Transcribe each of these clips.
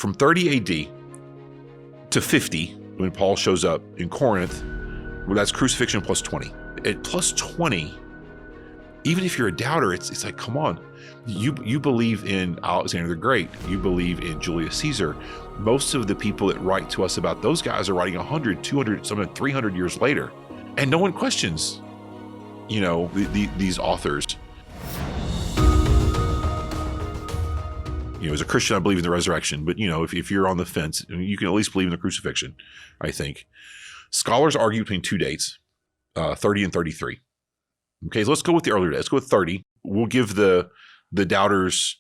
from 30 AD to 50, when Paul shows up in Corinth, well, that's crucifixion plus 20. At plus 20, even if you're a doubter, it's like, come on. You believe in Alexander the Great. You believe in Julius Caesar. Most of the people that write to us about those guys are writing 100, 200, sometimes 300 years later. And no one questions, these authors. As a Christian, I believe in the resurrection, but if you're on the fence, you can at least believe in the crucifixion, I think. Scholars argue between two dates, 30 and 33. Okay, so let's go with the earlier date. Let's go with 30. We'll give the doubters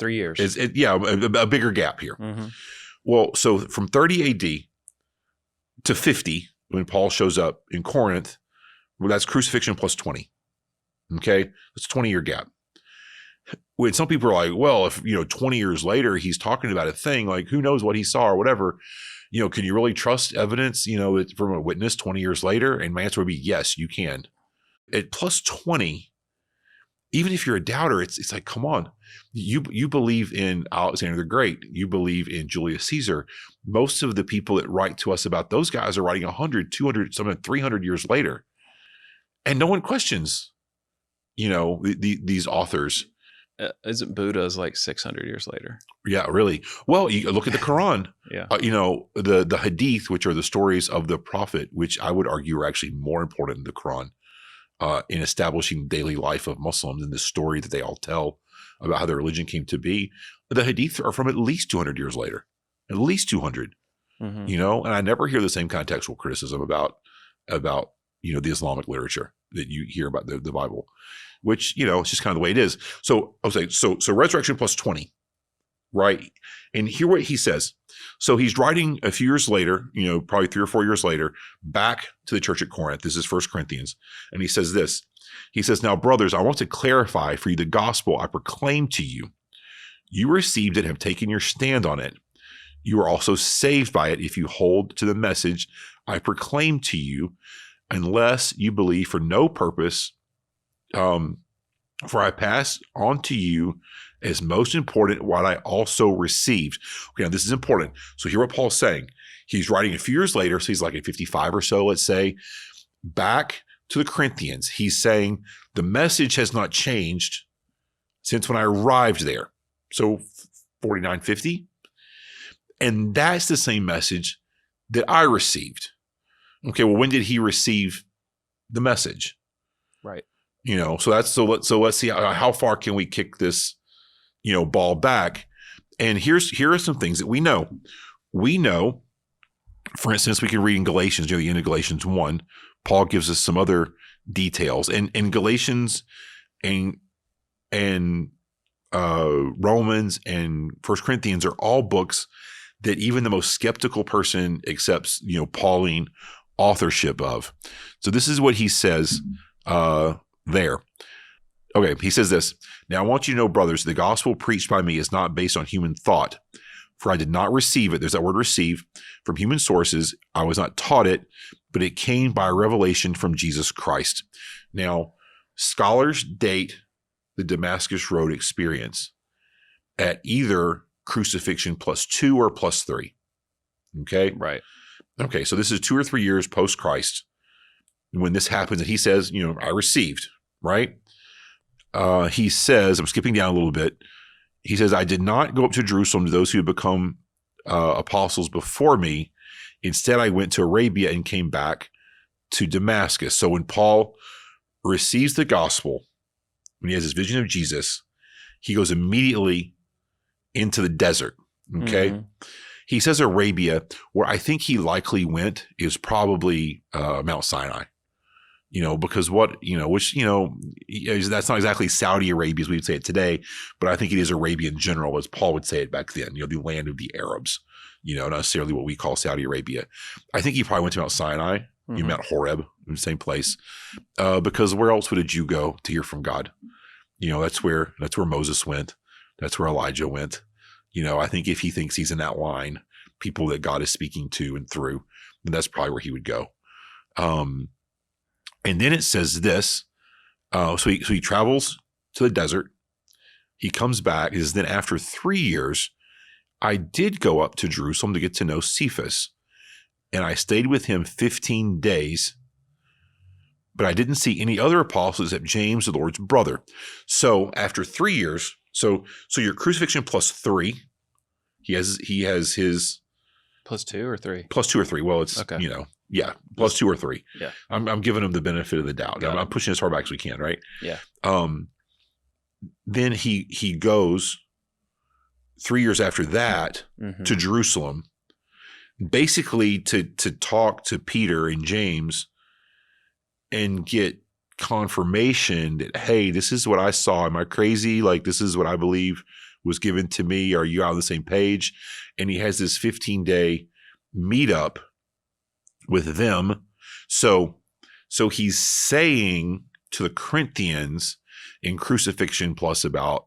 3 years. A bigger gap here. Mm-hmm. Well, so from 30 AD to 50, when Paul shows up in Corinth, well, that's crucifixion plus 20. Okay, that's a 20-year gap. When some people are like, well, if 20 years later he's talking about a thing, like who knows what he saw or whatever, can you really trust evidence, from a witness 20 years later? And my answer would be yes, you can. At plus 20, even if you're a doubter, it's like, come on. You believe in Alexander the Great. You believe in Julius Caesar. Most of the people that write to us about those guys are writing 100, 200, sometimes 300 years later. And no one questions, these authors. Isn't Buddha's like 600 years later? Yeah, really. Well, you look at the Quran. Yeah. The Hadith, which are the stories of the Prophet, which I would argue are actually more important than the Quran in establishing daily life of Muslims and the story that they all tell about how their religion came to be. The Hadith are from at least 200 years later, at least 200. Mm-hmm. And I never hear the same contextual criticism about the Islamic literature that you hear about the Bible. Which, it's just kind of the way it is. So I'll say, so resurrection plus 20, right? And hear what he says. So he's writing a few years later, probably 3 or 4 years later, back to the church at Corinth. This is 1 Corinthians. And he says this. He says, now, brothers, I want to clarify for you the gospel I proclaim to you. You received it and have taken your stand on it. You are also saved by it if you hold to the message I proclaim to you, unless you believe for no purpose. For I pass on to you as most important what I also received. Okay, now this is important. So hear what Paul's saying. He's writing a few years later, so he's like at 55 or so, let's say, back to the Corinthians. He's saying the message has not changed since when I arrived there. So 49, 50. And that's the same message that I received. Okay, well, when did he receive the message? Right. So let's see how far can we kick this, ball back. And here are some things that we know. We know, for instance, we can read in Galatians, the end of Galatians 1, Paul gives us some other details. And Galatians and Romans and 1 Corinthians are all books that even the most skeptical person accepts, Pauline authorship of. So this is what he says there. Okay, he says this. Now I want you to know, brothers, the gospel preached by me is not based on human thought, for I did not receive it. There's that word receive from human sources. I was not taught it, but it came by revelation from Jesus Christ. Now, scholars date the Damascus Road experience at either crucifixion plus 2 or plus 3. Okay? Right. Okay, so this is 2 or 3 years post Christ when this happens, and he says, I received, right? He says, I'm skipping down a little bit. He says, I did not go up to Jerusalem to those who had become apostles before me. Instead, I went to Arabia and came back to Damascus. So when Paul receives the gospel, when he has his vision of Jesus, he goes immediately into the desert, okay? Mm-hmm. He says Arabia, where I think he likely went is probably Mount Sinai. Because that's not exactly Saudi Arabia as we would say it today, but I think it is Arabia in general, as Paul would say it back then, the land of the Arabs, not necessarily what we call Saudi Arabia. I think he probably went to Mount Sinai, Mount Horeb, in the same place, because where else would a Jew go to hear from God? That's where Moses went. That's where Elijah went. I think if he thinks he's in that line, people that God is speaking to and through, then that's probably where he would go. And then it says this, so he travels to the desert. He comes back. Then after 3 years, I did go up to Jerusalem to get to know Cephas, and I stayed with him 15 days, but I didn't see any other apostles except James, the Lord's brother. So after 3 years, so your crucifixion plus 3, he has his Plus 2 or 3? plus 2 or 3. Well, it's, Okay. plus 2 or 3. Yeah. I'm giving him the benefit of the doubt. I'm pushing as far back as we can, right? Yeah. Then he goes 3 years after that to Jerusalem, basically to talk to Peter and James and get confirmation that, hey, this is what I saw. Am I crazy? Like, this is what I believe was given to me. Are you on the same page? And he has this 15-day meetup with them. So he's saying to the Corinthians in crucifixion plus about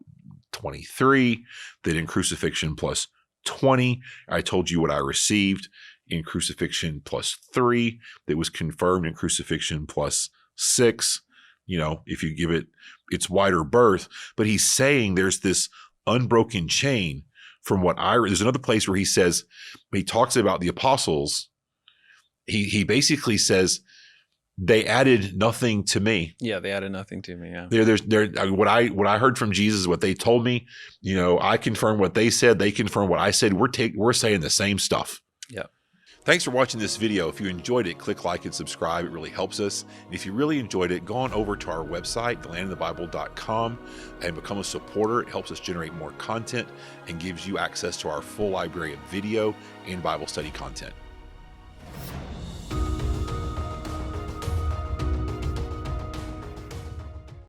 23, that in crucifixion plus 20, I told you what I received. In crucifixion plus 3, that was confirmed in crucifixion plus 6. If you give it its wider berth. But he's saying there's this unbroken chain from what there's another place where he says, when he talks about the apostles, he basically says, they added nothing to me. Yeah, they added nothing to me. Yeah. What I heard from Jesus is what they told me. I confirm what they said. They confirm what I said. We're saying the same stuff. Yeah. Thanks for watching this video. If you enjoyed it, click like and subscribe. It really helps us. And if you really enjoyed it, go on over to our website, thelandinthebible.com, and become a supporter. It helps us generate more content and gives you access to our full library of video and Bible study content.